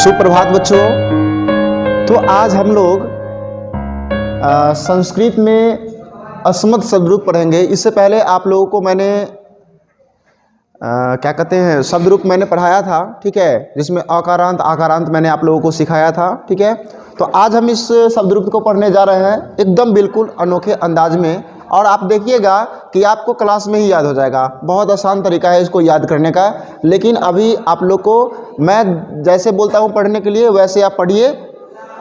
सुप्रभात बच्चों। तो आज हम लोग संस्कृत में अस्मत् शब्द रूप पढ़ेंगे। इससे पहले आप लोगों को मैंने क्या कहते हैं शब्द रूप मैंने पढ़ाया था, ठीक है, जिसमें अकारांत आकारांत मैंने आप लोगों को सिखाया था, ठीक है। तो आज हम इस शब्द रूप को पढ़ने जा रहे हैं एकदम बिल्कुल अनोखे अंदाज में, और आप देखिएगा कि आपको क्लास में ही याद हो जाएगा। बहुत आसान तरीका है इसको याद करने का, लेकिन अभी आप लोग को मैं जैसे बोलता हूँ पढ़ने के लिए वैसे आप पढ़िए।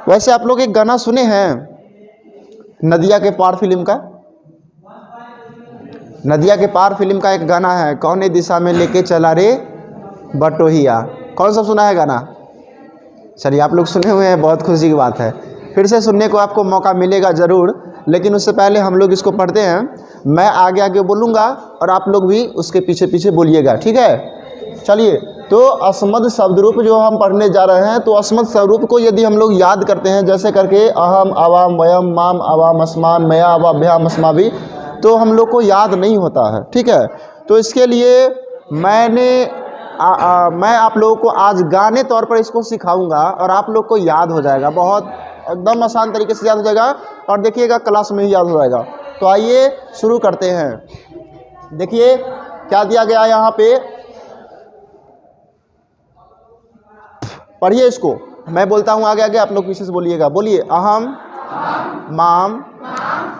वैसे आप लोग एक गाना सुने हैं नदिया के पार फिल्म का? नदिया के पार फिल्म का एक गाना है, कौने दिशा में लेके चला रे बटोहिया। कौन सा सुना है गाना? चलिए आप लोग सुने हुए हैं, बहुत खुशी की बात है। फिर से सुनने को आपको मौका मिलेगा ज़रूर, लेकिन उससे पहले हम लोग इसको पढ़ते हैं। मैं आगे आगे बोलूँगा और आप लोग भी उसके पीछे पीछे बोलिएगा, ठीक है। चलिए, तो अस्मत् शब्द रूप जो हम पढ़ने जा रहे हैं, तो अस्मत् शब्द रूप को यदि हम लोग याद करते हैं जैसे करके अहम अवाम वयम माम अवाम अस्मान मया अवाभ्याम अस्माभि, तो हम लोग को याद नहीं होता है, ठीक है। तो इसके लिए मैं आप लोगों को आज गाने तौर पर इसको सिखाऊंगा और आप लोग को याद हो जाएगा, बहुत एकदम आसान तरीके से याद हो जाएगा, और देखिएगा क्लास में ही याद हो जाएगा। तो आइए शुरू करते हैं। देखिए क्या दिया गया है यहाँ पे, पढ़िए इसको। मैं बोलता हूँ आगे आगे, आप लोग पीछे से बोलिएगा। बोलिए अहम माम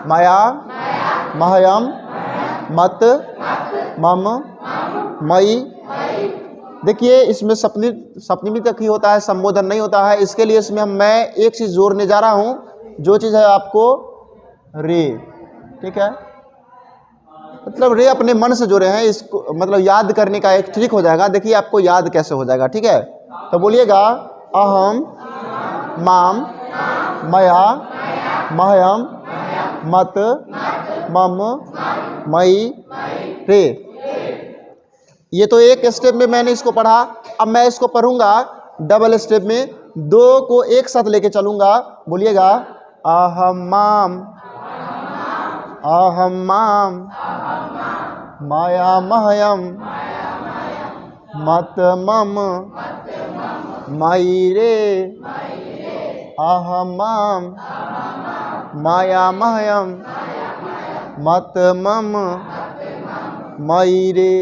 मया महयम मत मम मई। देखिए इसमें सप्तमी तक ही होता है, संबोधन नहीं होता है। इसके लिए इसमें मैं एक चीज़ जोड़ने जा रहा हूँ, जो चीज़ है आपको रे, ठीक है। मतलब रे अपने मन से जोड़े हैं, इसको मतलब याद करने का एक ट्रिक हो जाएगा। देखिए आपको याद कैसे हो जाएगा, ठीक है। तो बोलिएगा अहम माम मया महयम मत मम मई रे। ये तो एक स्टेप में मैंने इसको पढ़ा। अब मैं इसको पढ़ूंगा डबल स्टेप में, दो को एक साथ लेके चलूंगा। बोलिएगा अहम माम माया महयम मत मम मई रे। अहम माम माया महयम मत मम मई रे।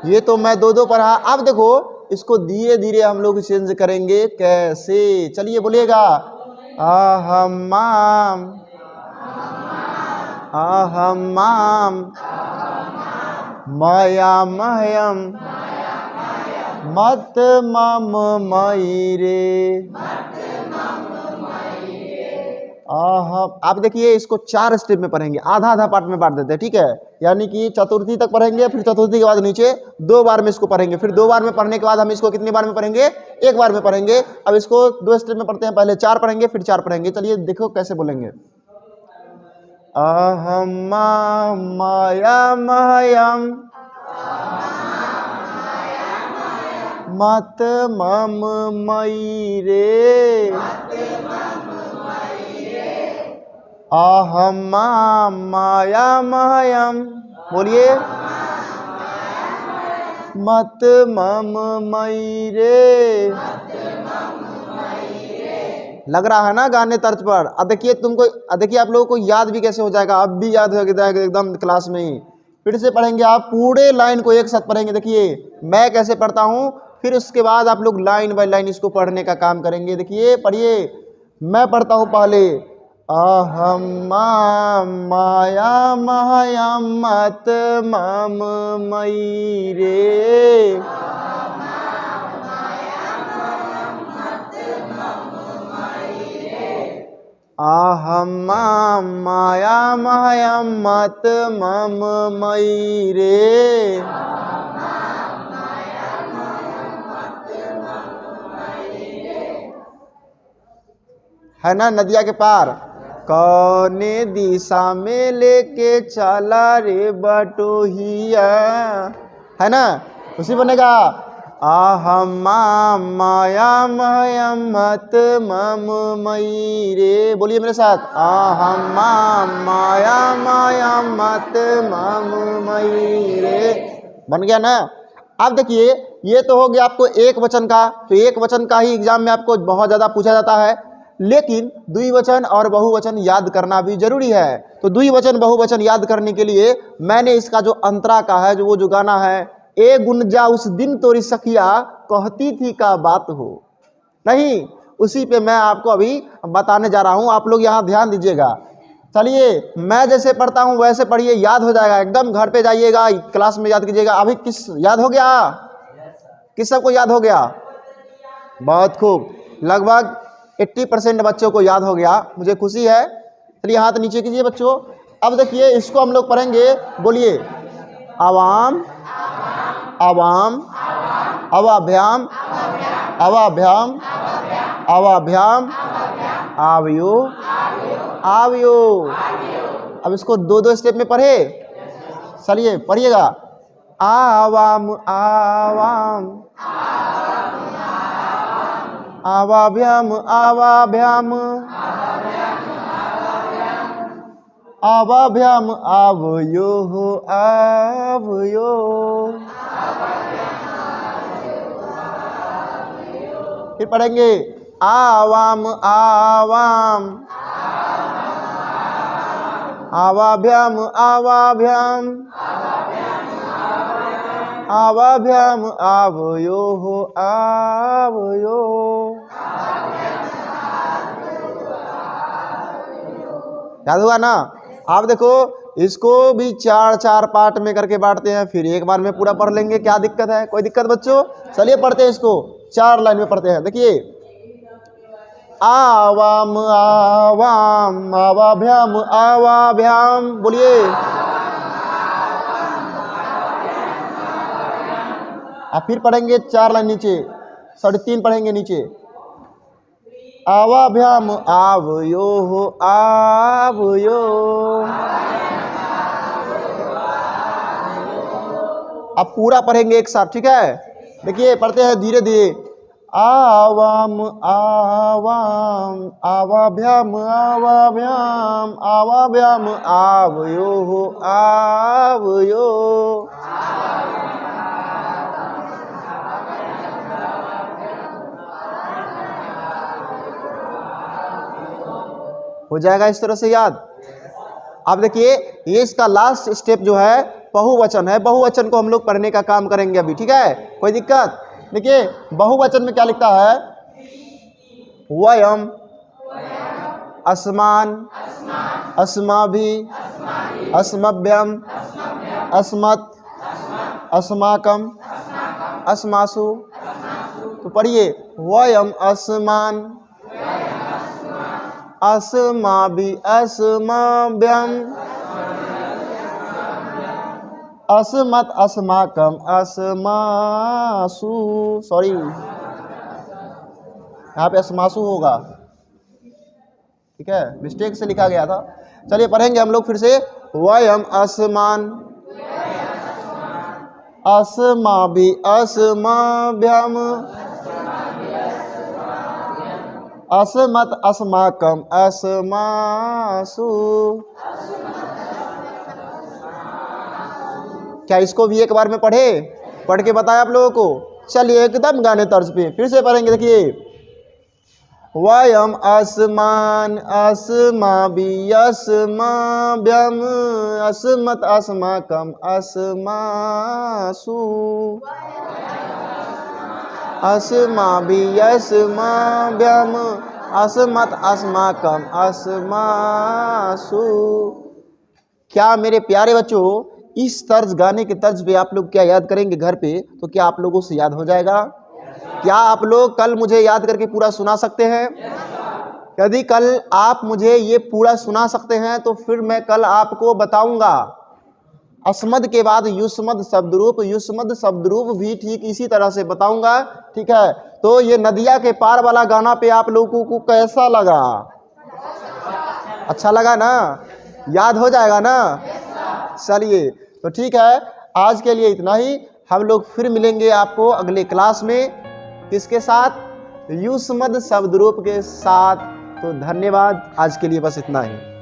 ये तो मैं दो पढ़ा। अब देखो इसको धीरे धीरे हम लोग चेंज करेंगे। कैसे? चलिए बोलिएगा अहम माम मया महयम मत मम मई रे। आप देखिए इसको 4 स्टेप में पढ़ेंगे, आधा आधा पार्ट में बांट देते हैं, ठीक है। यानी कि चतुर्थी तक पढ़ेंगे, फिर चतुर्थी के बाद नीचे 2 बार में इसको पढ़ेंगे, फिर 2 बार में पढ़ने के बाद हम इसको कितनी बार में पढ़ेंगे? 1 बार में पढ़ेंगे। अब इसको 2 स्टेप में पढ़ते हैं, पहले 4 पढ़ेंगे फिर 4 पढ़ेंगे। चलिए देखो कैसे बोलेंगे। अहम माया महयम मत मम मई रे। अहम माया महयम, बोलिए मत मम मई रे। लग रहा है ना गाने तर्ज पर? अब देखिए देखिए आप लोगों को याद भी कैसे हो जाएगा, अब भी याद हो जाएगा एकदम क्लास में ही। फिर से पढ़ेंगे, आप पूरे लाइन को एक साथ पढ़ेंगे। देखिए मैं कैसे पढ़ता हूँ, फिर उसके बाद आप लोग लाइन बाय लाइन इसको पढ़ने का काम करेंगे। देखिए पढ़िए, मैं पढ़ता हूँ पहले अहम माया महयम मत मम मई रे। अहम माया महयम मत मम मई रे। है ना नदिया के पार, कौने दिशा में लेके चला रे बटोहिया, है ना। उसी बनेगा अहम माया महयम मत मम मई रे। बोलिए मेरे साथ अहम माया महयम मत मम मई रे। बन गया ना। अब देखिए ये तो हो गया आपको एक वचन का, तो एक वचन का ही एग्जाम में आपको बहुत ज़्यादा पूछा जाता है, लेकिन द्विवचन और बहुवचन याद करना भी जरूरी है। तो द्विवचन बहुवचन याद करने के लिए मैंने इसका जो अंतरा का है, जो गाना है, ए गुंजा उस दिन तोरी सखिया कहती थी का बात हो, नहीं, उसी पे मैं आपको अभी बताने जा रहा हूँ। आप लोग यहाँ ध्यान दीजिएगा। चलिए मैं जैसे पढ़ता हूँ वैसे पढ़िए, याद हो जाएगा एकदम। घर पे जाइएगा, क्लास में याद कीजिएगा। अभी किस याद हो गया? किस सबको याद हो गया? बहुत खूब, लगभग 80% बच्चों को याद हो गया, मुझे खुशी है। चलिए हाथ नीचे कीजिए बच्चों। अब देखिए इसको हम लोग पढ़ेंगे, बोलिए आवाम, आवाम, अवाभ्याम, अवाभ्याम, अवाभ्याम, आवयो, आवयो। अब इसको दो दो स्टेप में पढ़े, चलिए पढ़िएगा। आवाम, आवाम, आवाभ्याम, आवाभ्याम, आवाभ्याम, आवयो, आवयो। फिर पढ़ेंगे आवाम, आवाम, आवाभ्याम, आवाभ्याम, आवाभ्याम, आवयो, आवयो। याद हुआ ना? आप देखो इसको भी चार चार पार्ट में करके बांटते हैं, फिर एक बार में पूरा पढ़ लेंगे, क्या दिक्कत है? कोई दिक्कत बच्चों? चलिए पढ़ते हैं इसको, 4 लाइन में पढ़ते हैं। देखिए आवाम, आवाम, आवाभ्याम, आवाभ्याम, बोलिए। अब फिर पढ़ेंगे 4 लाइन नीचे, 3.5 पढ़ेंगे नीचे। आवाभ्याम, आवयो, आवयो। अब पूरा पढ़ेंगे एक साथ, ठीक है? देखिए पढ़ते हैं धीरे धीरे। आवाम, आवाम, आवाभ्याम, आवाभ्याम, आवाभ्याम, आवयो, आवयो। हो जाएगा इस तरह से याद। अब देखिए ये इसका लास्ट स्टेप जो है बहुवचन है। बहुवचन को हम लोग पढ़ने का काम करेंगे अभी, ठीक है? कोई दिक्कत? देखिए बहुवचन में क्या लिखता है? वयम, अस्मान, अस्माभि, अस्मभ्यम, अस्मत्, अस्माकम, अस्मासु। तो पढ़िए वयम, अस्मान, अस्माभि, अस्मभ्यम, अस्मत्, अस्माकम, अस्मासु। सॉरी यहाँ पे अस्मासु होगा, ठीक है? मिस्टेक से लिखा गया था। चलिए पढ़ेंगे हम लोग फिर से। वयम, अस्मान, अस्माभि, अस्मभ्यम, अस्मत्, अस्माकम, अस्मासु। क्या इसको भी एक बार में पढ़े? पढ़ के बताया आप लोगों को? चलिए एकदम गाने तर्ज पे फिर से पढ़ेंगे। देखिए वयम, अस्मान, अस्माभि, अस्मभ्यम, अस्मत्, अस्माकम, अस्मासु। अस्माभि, अस्मभ्यम, अस्मत्, अस्माकम, अस्मासु। क्या मेरे प्यारे बच्चों इस तर्ज, गाने के तर्ज पे आप लोग क्या याद करेंगे घर पे? तो क्या आप लोगों से याद हो जाएगा? क्या आप लोग कल मुझे याद करके पूरा सुना सकते हैं? यदि कल आप मुझे ये पूरा सुना सकते हैं तो फिर मैं कल आपको बताऊंगा अस्मद के बाद युष्मद शब्दरूप, युष्मद शब्दरूप भी ठीक इसी तरह से बताऊंगा, ठीक है? तो ये नदिया के पार वाला गाना पे आप लोगों को कैसा लगा? अच्छा लगा ना? याद हो जाएगा ना? चलिए तो ठीक है, आज के लिए इतना ही। हम लोग फिर मिलेंगे आपको अगले क्लास में, किसके साथ? युष्मद शब्दरूप के साथ। तो धन्यवाद, आज के लिए बस इतना ही।